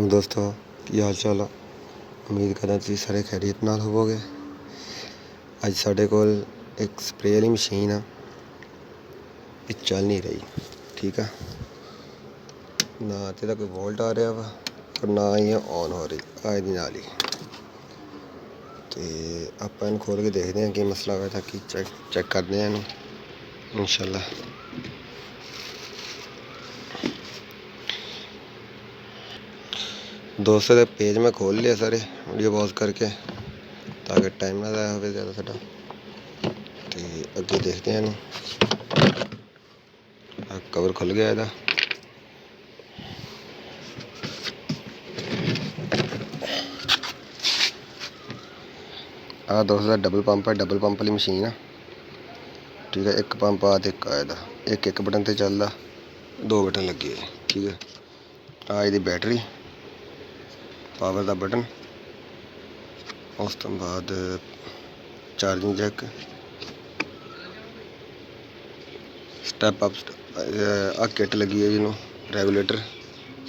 दोस्तों की हाल चाल आ। उम्मीद करना तुसीं सारे खैरियत नाल होवोगे। अज साडे कोल एक स्प्रे वाली मशीन आ, चल नहीं रही। ठीक है, ना तो कोई वोल्ट आ रहा वा और ना ही ऑन हो रही अज दी नाल ही। तो आपां इहनूं खोल के देखते हैं कि मसला होया ताकि चेक करते हैं इहनूं इंशाअल्लाह। दोस्तों के पेज मैं खोल लिया सारे वीडियो पॉज करके ताकि टाइम ना ज़ाया हो ज़्यादा साडा। तो अगे देखते हैं कवर खुल गया इहदा। आ दोस्तों डबल पंप है, डबल पंप वाली मशीन है। ठीक है, एक पंप आ तो एक आया, एक बटन से चलता, दो बटन लगे है। ठीक है, आ इसकी बैटरी, पावर का बटन, उस तो बाद चार्जिंग जैक, स्टैप अप आ किट लगी है जिन्हों रेगूलेटर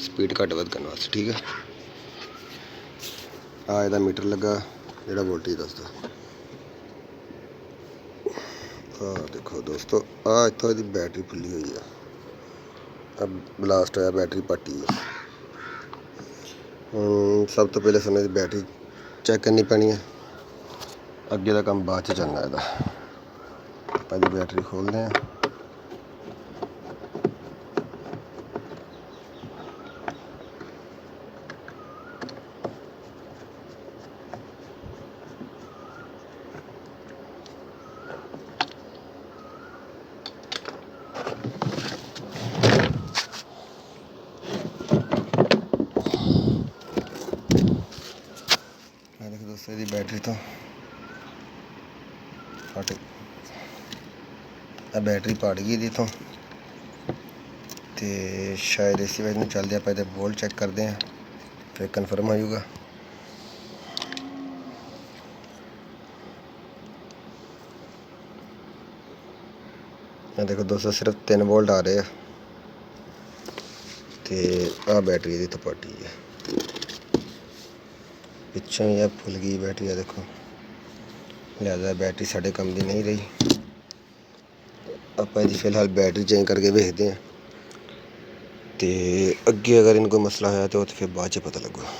स्पीड घट वध करने वास्ते। ठीक है, आ इसका मीटर लगा जोड़ा वोल्टेज दसदा। देखो दोस्तों, आ इतों इसकी बैटरी फुली हुई है, अब ब्लास्ट होया बैटरी पाटी है। सब तो पहले सानूं बैटरी चेक करनी पैनी है, अगे का काम बाद चलना है। पहले बैटरी खोलते हैं। देखो दोस्तों, इसकी बैटरी तो फट, बैटरी पट गई थी तो शायद इसी वजह में चलते आप वोल्ट चेक करते हैं फिर कन्फर्म हो जाऊगा। देखो दोस्तों, सिर्फ 3 वोल्ट आ रहे हैं। तो आ बैटरी तो पाटी है, पिछों ही फुल गई बैटरी। देखो, लिहाजा बैटरी साढ़े कम की नहीं रही। आप फिलहाल बैटरी चेंज करके देखते हैं, तो अगे अगर इनको मसला है तो फिर बाद च पता लगेगा।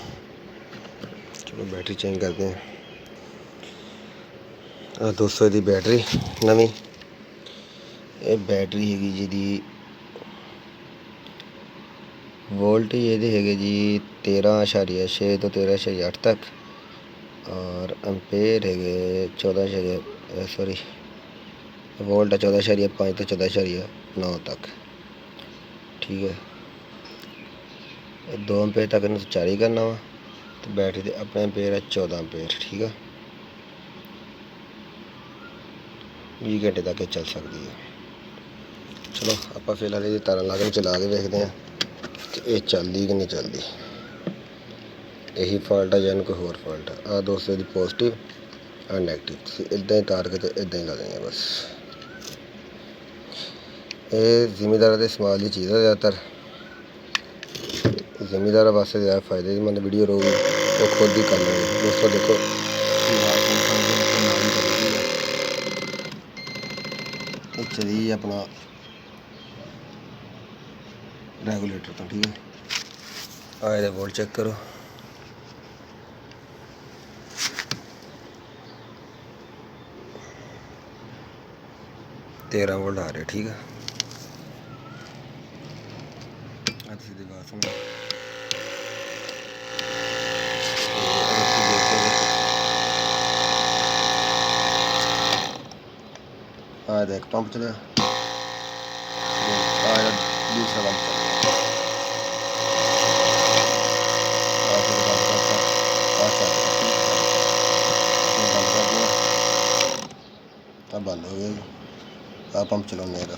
चलो बैटरी चेंज करते हैं। दोस्तों, इसकी बैटरी नवी, ये बैटरी हैगी जी वोल्टेज ये है जी 13.6 तो 13.8 तक, और एम्पेयर है 14 सॉरी वोल्ट 14.5 तो 14.9 तक। ठीक है, 2 एम्पेयर तक इन्हें चार्ज करना वा। तो बैटरी के अपने एम्पेयर है 14 एम्पेयर। ठीक है, 20 घंटे तक चल सकती है। चलो आप फिलहाल ये तार ला के चला के देखते हैं कि ये चलती कि नहीं चलती। यही फॉल्ट है या कोई होर फॉल्ट है। आ दोस्तों की पॉजिटिव और नैगेटिव इदा ही तार के इदा ही ला देंगे बस। ये जिमीदार के इस्तेमाल की चीज़ है, ज़्यादातर जिमीदार वास्ते ज़्यादा फायदेमंद वीडियो रहेगी, वो खुद ही कर लेंगे। दोस्तों देखो, चलिए अपना रेगूलेटर तो। ठीक है, आए वोल्ट चेक करो, तेरह वोल्ट आ रहे। ठीक है, सीधी बात सुनो, देख पंप चलिया, दूसरा पंप चल गया, बंद हो गया। पंप चलाने का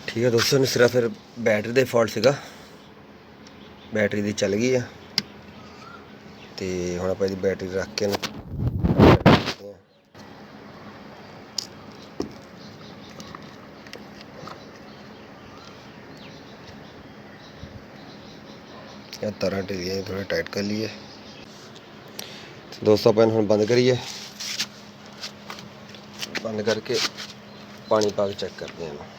ठीक है दोस्तों, सिर्फ फिर बैटरी का फॉल्ट सीगा, बैटरी दी चल गई है। तो हुण आपां इहदी बैटरी रख के इसकी तारा ढिलियाँ थोड़ा टाइट कर लिए। तो दोस्तों अपन हम बंद करिए, बंद करके पानी पा के चेक करते हैं।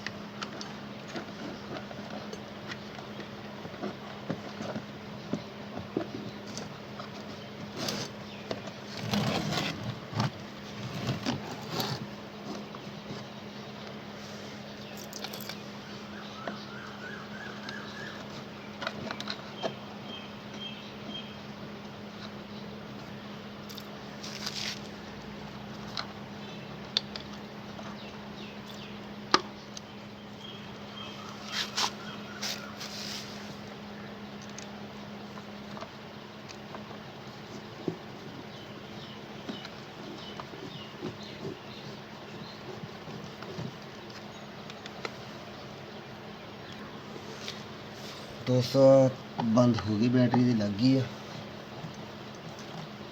दोस्तों बंद हो गई, बैटरी दी लग गई है।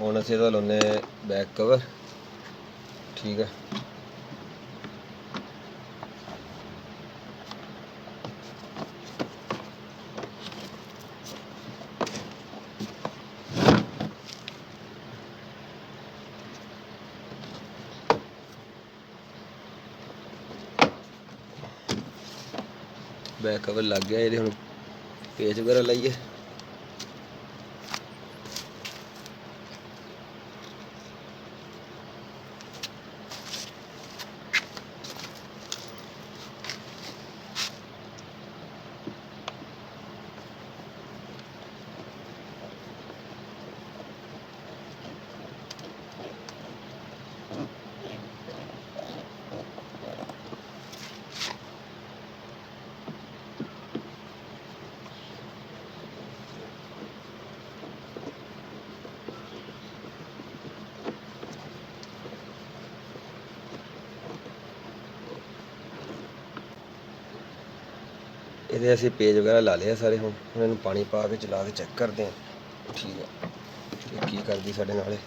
हुण असीं इहदा लाउने बैक कवर। ठीक है, बैक कवर लग गया। ये हुण पेच वगैरह लाइए। ਇਹਦੇ ਅਸੀਂ ਪੇਜ ਵਗੈਰਾ ਲਾ ਲਿਆ ਸਾਰੇ। ਹੁਣ ਇਹਨੂੰ ਪਾਣੀ ਪਾ ਕੇ ਚਲਾ ਕੇ ਚੈੱਕ ਕਰਦੇ ਹਾਂ। ਠੀਕ ਹੈ, ਇਹ ਕੀ ਕਰਦੀ ਸਾਡੇ ਨਾਲ।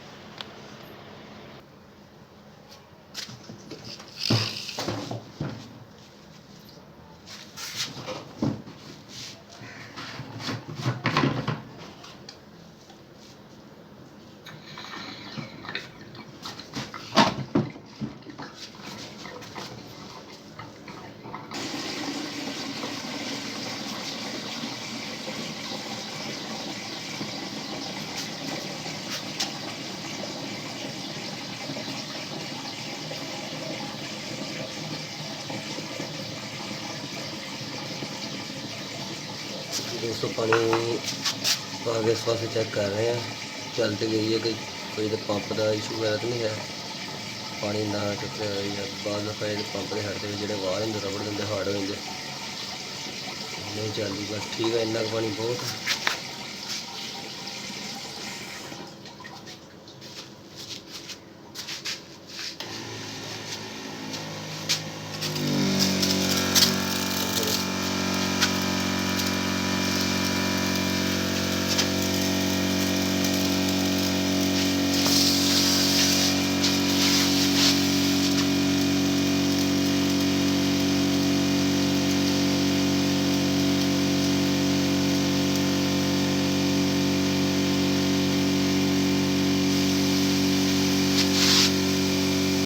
दोस्तों पानी पा के इस पास चेक कर रहे हैं, चल तो गई है कि कोई तो पंप का इशू वगैरह तो नहीं है। पानी ना चुके बाद दफा पंप के हटते जो वाल होंगे रबड़ देंगे हार्ड हो जाते नहीं चलती। बस ठीक है, इन्ना पानी बहुत है।